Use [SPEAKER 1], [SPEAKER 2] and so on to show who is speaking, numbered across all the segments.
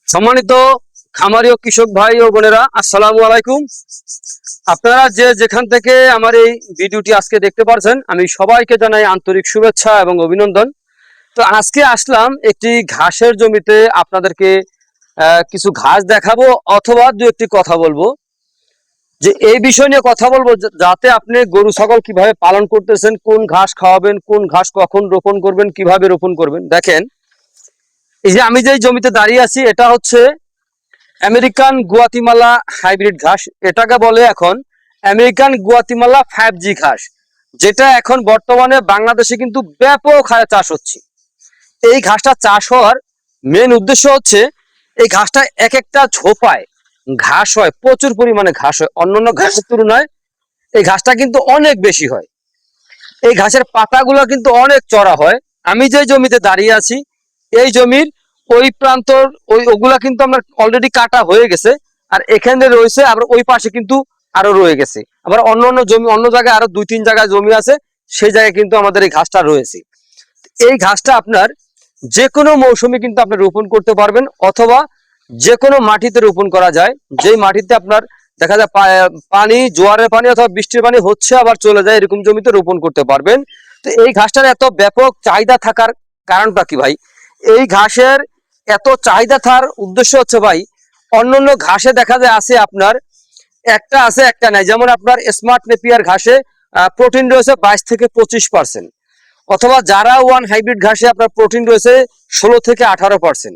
[SPEAKER 1] সম্মানিত খামারি ও কৃষক ভাই ও বোনেরা, আসসালামু আলাইকুম। আপনারা যে যেখান থেকে আমার এই ভিডিওটি আজকে দেখতে পারছেন, আমি সবাইকে জানাই আন্তরিক শুভেচ্ছা এবং অভিনন্দন। তো আজকে আসলাম একটি ঘাসের জমিতে আপনাদেরকে কিছু ঘাস দেখাবো অথবা দু একটি কথা বলবো, যে এই বিষয় নিয়ে কথা বলবো যাতে আপনি গরু ছাগল কিভাবে পালন করতেছেন, কোন ঘাস খাওয়াবেন, কোন ঘাস কখন রোপণ করবেন, কিভাবে রোপণ করবেন। দেখেন, এই যে আমি যে জমিতে দাঁড়িয়ে আছি, এটা হচ্ছে আমেরিকান গুয়াতিমালা হাইব্রিড ঘাস। এটাকে বলে এখন আমেরিকান গুয়াতিমালা 5G ঘাস, যেটা এখন বর্তমানে বাংলাদেশে কিন্তু ব্যাপক হারে চাষ হচ্ছে। এই ঘাসটা চাষ হওয়ার মেন উদ্দেশ্য হচ্ছে, এই ঘাসটা এক একটা ঝোপায় ঘাস হয়, প্রচুর পরিমাণে ঘাস হয়। অন্যান্য ঘাসের তুলনায় এই ঘাসটা কিন্তু অনেক বেশি হয়। এই ঘাসের পাতাগুলো কিন্তু অনেক চড়া হয়। আমি যে জমিতে দাঁড়িয়ে আছি, এই জমির ওই প্রান্তর ওগুলা কিন্তু আমরা অলরেডি কাটা হয়ে গেছে, আর এখানে রয়েছে, আবার ওই পাশে কিন্তু আরো রয়ে গেছে। আবার অন্য অন্য জমি, অন্য জায়গায় আরো 2-3 জায়গায় জমি আছে, সেই জায়গায় কিন্তু আমাদের এই ঘাসটা রয়েছে। এই ঘাসটা আপনার যে কোনো মৌসুমে কিন্তু আপনি রোপণ করতে পারবেন, অথবা যে কোনো মাটিতে রোপণ করা যায়। যেই মাটিতে আপনার দেখা যায় পানি, জোয়ারের পানি অথবা বৃষ্টির পানি হচ্ছে আবার চলে যায়, এরকম জমিতে রোপণ করতে পারবেন। তো এই ঘাসটার এত ব্যাপক চাহিদা থাকার কারণটা কি ভাই? এই ঘাসের এত চাহিদা থাকার উদ্দেশ্য হচ্ছে ভাই, অন্যান্য ঘাসে দেখা যায় আছে আপনার একটা আছে একটা নাই। যেমন আপনার স্মার্ট নেপিয়ার ঘাসে প্রোটিন রয়েছে 22 থেকে 25%, অথবা যারা ওয়ান হাইব্রিড ঘাসে আপনার প্রোটিন রয়েছে 16 থেকে 18%।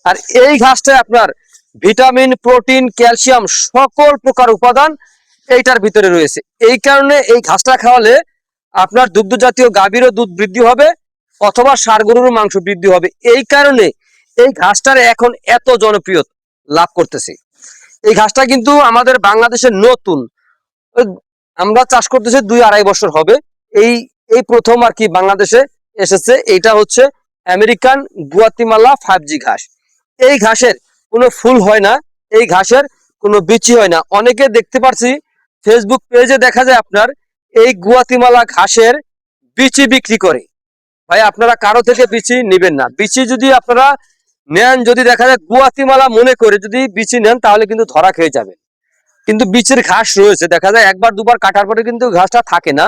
[SPEAKER 1] আর এই ঘাসটায় আপনার ভিটামিন, প্রোটিন, ক্যালসিয়াম সকল প্রকার উপাদান এইটার ভিতরে রয়েছে। এই কারণে এই ঘাসটা খাওয়ালে আপনার দুগ্ধ জাতীয় গাভীরও দুধ বৃদ্ধি হবে, অথবা ষাঁড় গরুরও মাংস বৃদ্ধি হবে। এই কারণে এই ঘাসটার এখন এত জনপ্রিয়তা লাভ করতেছে। এই ঘাসটা কিন্তু আমাদের বাংলাদেশের নতুন, আমরা চাষ করতেছি 2-2.5 বছর হবে। এই এই প্রথম আর কি বাংলাদেশে এসেছে। এইটা হচ্ছে আমেরিকান গুয়াতিমালা 5G ঘাস। এই ঘাসের কোনো ফুল হয় না, এই ঘাসের কোনো বিচি হয় না। অনেকে দেখতে পাচ্ছি ফেসবুক পেজে দেখা যায় আপনার এই গুয়াতিমালা ঘাসের বিচি বিক্রি করে। ভাই, আপনারা কারো থেকে বিচি নেবেন না। বিচি যদি আপনারা নেন, যদি দেখা যায় গুয়াতিমালা মনে করে যদি বিচি নেন, তাহলে কিন্তু ধরা খেয়ে যাবেন। কিন্তু বিচের ঘাস রয়েছে, দেখা যায় একবার দুবার কাটার পরে কিন্তু ঘাসটা থাকে না।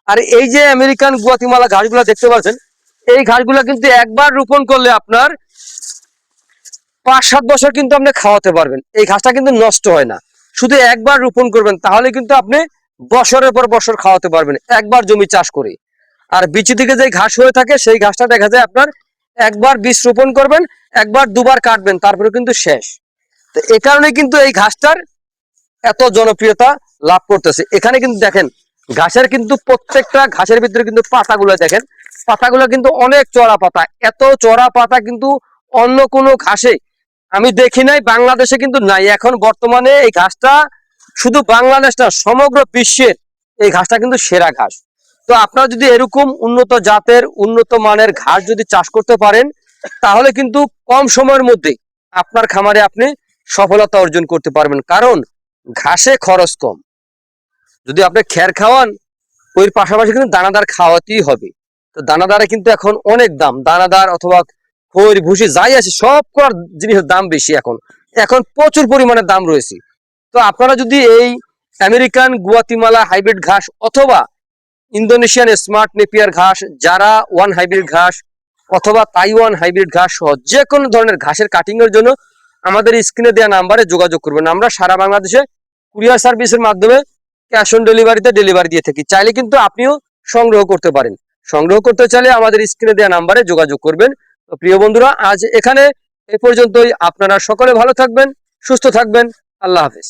[SPEAKER 1] আর এই যে আমেরিকান গুয়াতিমালা ঘাসগুলো দেখতে পাচ্ছেন, এই ঘাসগুলো কিন্তু একবার রোপণ করলে আপনার 5-7 বছর কিন্তু আপনি খাওয়াতে পারবেন। এই ঘাসটা কিন্তু নষ্ট হয় না। শুধু একবার রোপণ করবেন, তাহলে কিন্তু আপনি বছরের পর বছর খাওয়াতে পারবেন, একবার জমি চাষ করে। আর বিচি থেকে যে ঘাস হয়ে থাকে, সেই ঘাসটা দেখা যায় আপনার একবার বীজ রোপণ করবেন, একবার দুবার কাটবেন, তারপরে কিন্তু শেষ। তো এই কারণে কিন্তু এই ঘাসটার এত জনপ্রিয়তা লাভ করতেছে। এখানে কিন্তু দেখেন, ঘাসের কিন্তু প্রত্যেকটা ঘাসের ভিতরে কিন্তু পাতাগুলো দেখেন, পাতাগুলো কিন্তু অনেক চড়া পাতা। এত চড়া পাতা কিন্তু অন্য কোনো ঘাসে আমি দেখি নাই, বাংলাদেশে কিন্তু নাই। এখন বর্তমানে এই ঘাসটা শুধু বাংলাদেশ না, সমগ্র বিশ্বের এই ঘাসটা কিন্তু সেরা ঘাস। তো আপনারা যদি এরকম উন্নত জাতের, উন্নত মানের ঘাস যদি চাষ করতে পারেন, তাহলে কিন্তু কম সময়ের মধ্যে আপনার খামারে আপনি সফলতা অর্জন করতে পারবেন। কারণ ঘাসে খরচ কম। যদি আপনি খ্যার খাওয়ান, ওই পাশাপাশি কিন্তু দানাদার খাওয়াতেই হবে। তো দানাদারে কিন্তু এখন অনেক দাম। দানাদার অথবা খৈর ভুসি যাই আছে, সব করার জিনিসের দাম বেশি। এখন এখন প্রচুর পরিমাণে দাম রয়েছে। তো আপনারা যদি এই আমেরিকান গুয়াতিমালা হাইব্রিড ঘাস অথবা ইন্দোনেশিয়ান স্মার্ট নেপিয়ার ঘাস, যারা ওয়ান হাইব্রিড ঘাস অথবা তাইওয়ান হাইব্রিড ঘাস সহ যে কোনো ধরনের ঘাসের কাটিং এর জন্য আমাদের স্ক্রিনে দেওয়া নাম্বারে যোগাযোগ করবেন। আমরা সারা বাংলাদেশে কুরিয়ার সার্ভিসের মাধ্যমে ক্যাশ অন ডেলিভারিতে ডেলিভারি দিয়ে থাকি। চাইলে কিন্তু আপনিও সংগ্রহ করতে পারেন। সংগ্রহ করতে চাইলে আমাদের স্ক্রিনে দেওয়া নাম্বারে যোগাযোগ করবেন। তো প্রিয় বন্ধুরা, আজ এখানে এ পর্যন্তই। আপনারা সকলে ভালো থাকবেন, সুস্থ থাকবেন। আল্লাহ হাফেজ।